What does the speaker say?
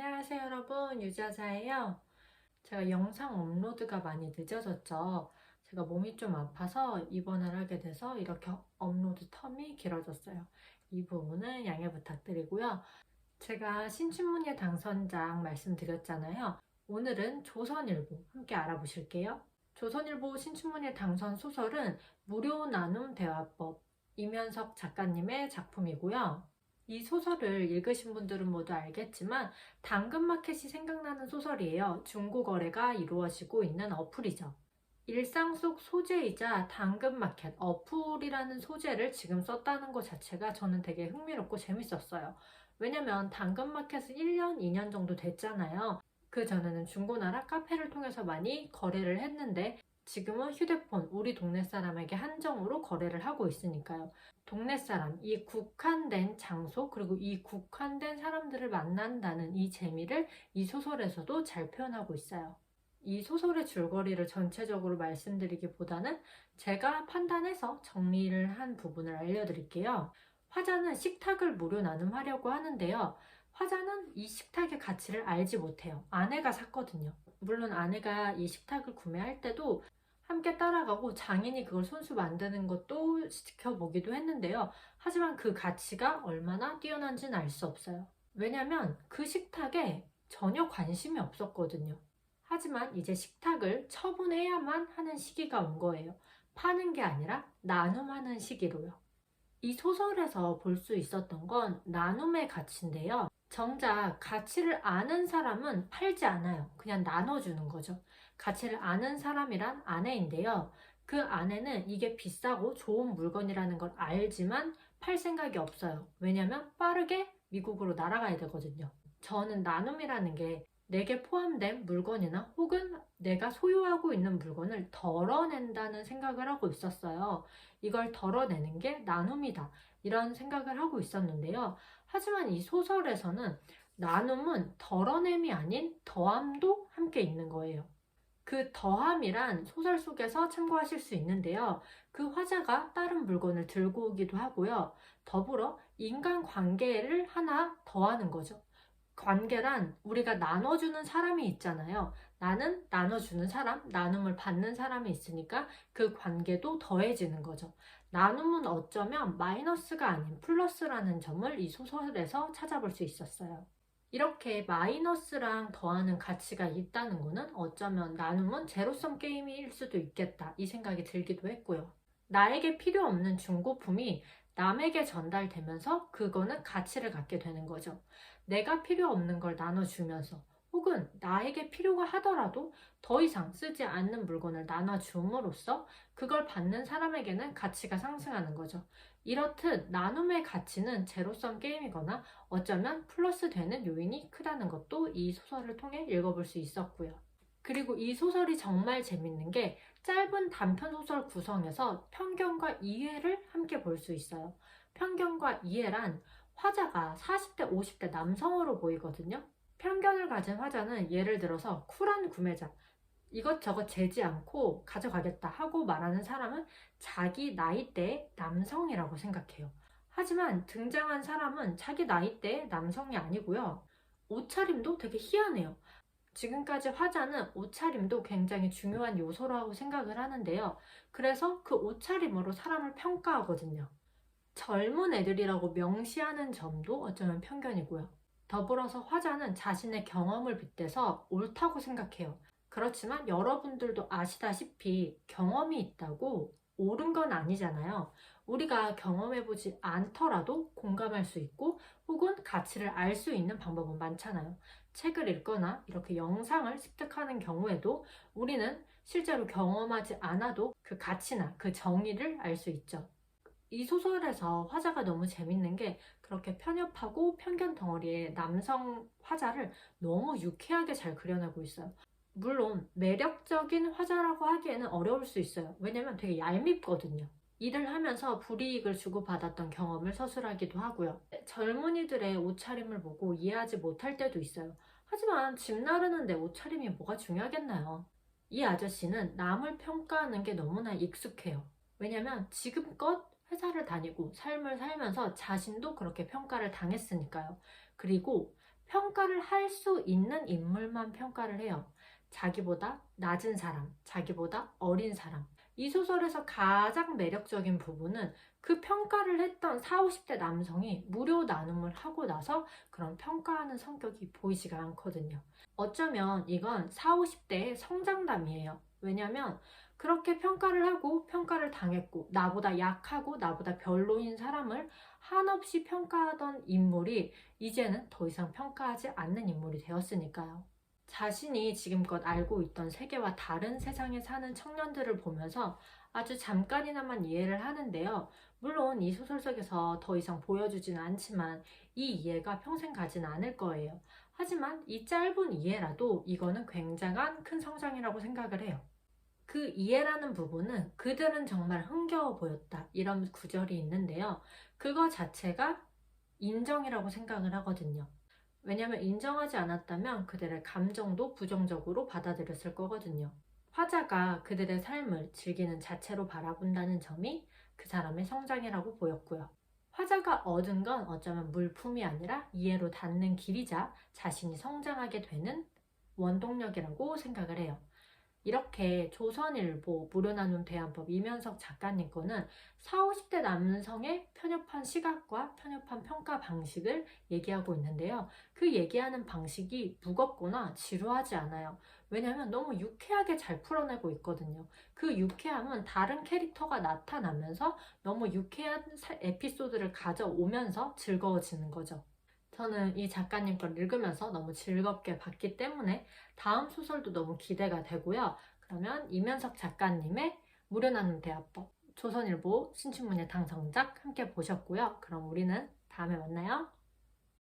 안녕하세요 여러분, 유자자예요. 제가 영상 업로드가 많이 늦어졌죠. 제가 몸이 좀 아파서 입원을 하게 돼서 이렇게 업로드 텀이 길어졌어요. 이 부분은 양해 부탁드리고요. 제가 신춘문예 당선장 말씀드렸잖아요. 오늘은 조선일보 함께 알아보실게요. 조선일보 신춘문예 당선 소설은 무료 나눔 대화법, 이면석 작가님의 작품이고요. 이 소설을 읽으신 분들은 모두 알겠지만 당근마켓이 생각나는 소설이에요. 중고거래가 이루어지고 있는 어플이죠. 일상 속 소재이자 당근마켓 어플이라는 소재를 지금 썼다는 것 자체가 저는 되게 흥미롭고 재밌었어요. 왜냐면 당근마켓은 1년, 2년 정도 됐잖아요. 그 전에는 중고나라 카페를 통해서 많이 거래를 했는데 지금은 휴대폰, 우리 동네 사람에게 한정으로 거래를 하고 있으니까요. 동네 사람, 이 국한된 장소, 그리고 이 국한된 사람들을 만난다는 이 재미를 이 소설에서도 잘 표현하고 있어요. 이 소설의 줄거리를 전체적으로 말씀드리기보다는 제가 판단해서 정리를 한 부분을 알려드릴게요. 화자는 식탁을 무료 나눔하려고 하는데요. 화자는 이 식탁의 가치를 알지 못해요. 아내가 샀거든요. 물론 아내가 이 식탁을 구매할 때도 함께 따라가고 장인이 그걸 손수 만드는 것도 지켜보기도 했는데요. 하지만 그 가치가 얼마나 뛰어난지는 알 수 없어요. 왜냐면 그 식탁에 전혀 관심이 없었거든요. 하지만 이제 식탁을 처분해야만 하는 시기가 온 거예요. 파는 게 아니라 나눔하는 시기로요. 이 소설에서 볼 수 있었던 건 나눔의 가치인데요. 정작 가치를 아는 사람은 팔지 않아요. 그냥 나눠주는 거죠. 가치를 아는 사람이란 아내인데요. 그 아내는 이게 비싸고 좋은 물건이라는 걸 알지만 팔 생각이 없어요. 왜냐면 빠르게 미국으로 날아가야 되거든요. 저는 나눔이라는 게 내게 포함된 물건이나 혹은 내가 소유하고 있는 물건을 덜어낸다는 생각을 하고 있었어요. 이걸 덜어내는 게 나눔이다. 이런 생각을 하고 있었는데요. 하지만 이 소설에서는 나눔은 덜어냄이 아닌 더함도 함께 있는 거예요. 그 더함이란 소설 속에서 참고하실 수 있는데요. 그 화자가 다른 물건을 들고 오기도 하고요. 더불어 인간관계를 하나 더하는 거죠. 관계란 우리가 나눠주는 사람이 있잖아요. 나는 나눠주는 사람, 나눔을 받는 사람이 있으니까 그 관계도 더해지는 거죠. 나눔은 어쩌면 마이너스가 아닌 플러스라는 점을 이 소설에서 찾아볼 수 있었어요. 이렇게 마이너스랑 더하는 가치가 있다는 거는 어쩌면 나눔은 제로섬 게임일 수도 있겠다 이 생각이 들기도 했고요. 나에게 필요 없는 중고품이 남에게 전달되면서 그거는 가치를 갖게 되는 거죠. 내가 필요 없는 걸 나눠주면서 혹은 나에게 필요가 하더라도 더 이상 쓰지 않는 물건을 나눠줌으로써 그걸 받는 사람에게는 가치가 상승하는 거죠. 이렇듯 나눔의 가치는 제로섬 게임이거나 어쩌면 플러스 되는 요인이 크다는 것도 이 소설을 통해 읽어볼 수 있었고요. 그리고 이 소설이 정말 재밌는 게 짧은 단편 소설 구성에서 편견과 이해를 함께 볼 수 있어요. 편견과 이해란 화자가 40대, 50대 남성으로 보이거든요. 편견을 가진 화자는 예를 들어서 쿨한 구매자, 이것저것 재지 않고 가져가겠다 하고 말하는 사람은 자기 나이대의 남성이라고 생각해요. 하지만 등장한 사람은 자기 나이대의 남성이 아니고요. 옷차림도 되게 희한해요. 지금까지 화자는 옷차림도 굉장히 중요한 요소라고 생각을 하는데요. 그래서 그 옷차림으로 사람을 평가하거든요. 젊은 애들이라고 명시하는 점도 어쩌면 편견이고요. 더불어서 화자는 자신의 경험을 빗대서 옳다고 생각해요. 그렇지만 여러분들도 아시다시피 경험이 있다고 옳은 건 아니잖아요. 우리가 경험해보지 않더라도 공감할 수 있고 혹은 가치를 알 수 있는 방법은 많잖아요. 책을 읽거나 이렇게 영상을 습득하는 경우에도 우리는 실제로 경험하지 않아도 그 가치나 그 정의를 알 수 있죠. 이 소설에서 화자가 너무 재밌는 게 그렇게 편협하고 편견 덩어리의 남성 화자를 너무 유쾌하게 잘 그려내고 있어요. 물론 매력적인 화자라고 하기에는 어려울 수 있어요. 왜냐면 되게 얄밉거든요. 일을 하면서 불이익을 주고받았던 경험을 서술하기도 하고요. 젊은이들의 옷차림을 보고 이해하지 못할 때도 있어요. 하지만 집 나르는데 옷차림이 뭐가 중요하겠나요? 이 아저씨는 남을 평가하는 게 너무나 익숙해요. 왜냐면 지금껏 회사를 다니고 삶을 살면서 자신도 그렇게 평가를 당했으니까요. 그리고 평가를 할 수 있는 인물만 평가를 해요. 자기보다 낮은 사람, 자기보다 어린 사람. 이 소설에서 가장 매력적인 부분은 그 평가를 했던 40, 50대 남성이 무료 나눔을 하고 나서 그런 평가하는 성격이 보이지가 않거든요. 어쩌면 이건 40, 50대의 성장담이에요. 왜냐면 그렇게 평가를 하고 평가를 당했고 나보다 약하고 나보다 별로인 사람을 한없이 평가하던 인물이 이제는 더 이상 평가하지 않는 인물이 되었으니까요. 자신이 지금껏 알고 있던 세계와 다른 세상에 사는 청년들을 보면서 아주 잠깐이나마 이해를 하는데요. 물론 이 소설 속에서 더 이상 보여주지는 않지만 이 이해가 평생 가지는 않을 거예요. 하지만 이 짧은 이해라도 이거는 굉장한 큰 성장이라고 생각을 해요. 그 이해라는 부분은 그들은 정말 흥겨워 보였다. 이런 구절이 있는데요. 그거 자체가 인정이라고 생각을 하거든요. 왜냐하면 인정하지 않았다면 그들의 감정도 부정적으로 받아들였을 거거든요. 화자가 그들의 삶을 즐기는 자체로 바라본다는 점이 그 사람의 성장이라고 보였고요. 화자가 얻은 건 어쩌면 물품이 아니라 이해로 닿는 길이자 자신이 성장하게 되는 원동력이라고 생각을 해요. 이렇게 조선일보 무료 나눔 대안법 이면석 작가님 거는 40, 50대 남성의 편협한 시각과 편협한 평가 방식을 얘기하고 있는데요. 그 얘기하는 방식이 무겁거나 지루하지 않아요. 왜냐하면 너무 유쾌하게 잘 풀어내고 있거든요. 그 유쾌함은 다른 캐릭터가 나타나면서 너무 유쾌한 에피소드를 가져오면서 즐거워지는 거죠. 저는 이 작가님 걸 읽으면서 너무 즐겁게 봤기 때문에 다음 소설도 너무 기대가 되고요. 그러면 이면석 작가님의 무료 나눔 대화법, 조선일보 신춘문예 당선작 함께 보셨고요. 그럼 우리는 다음에 만나요.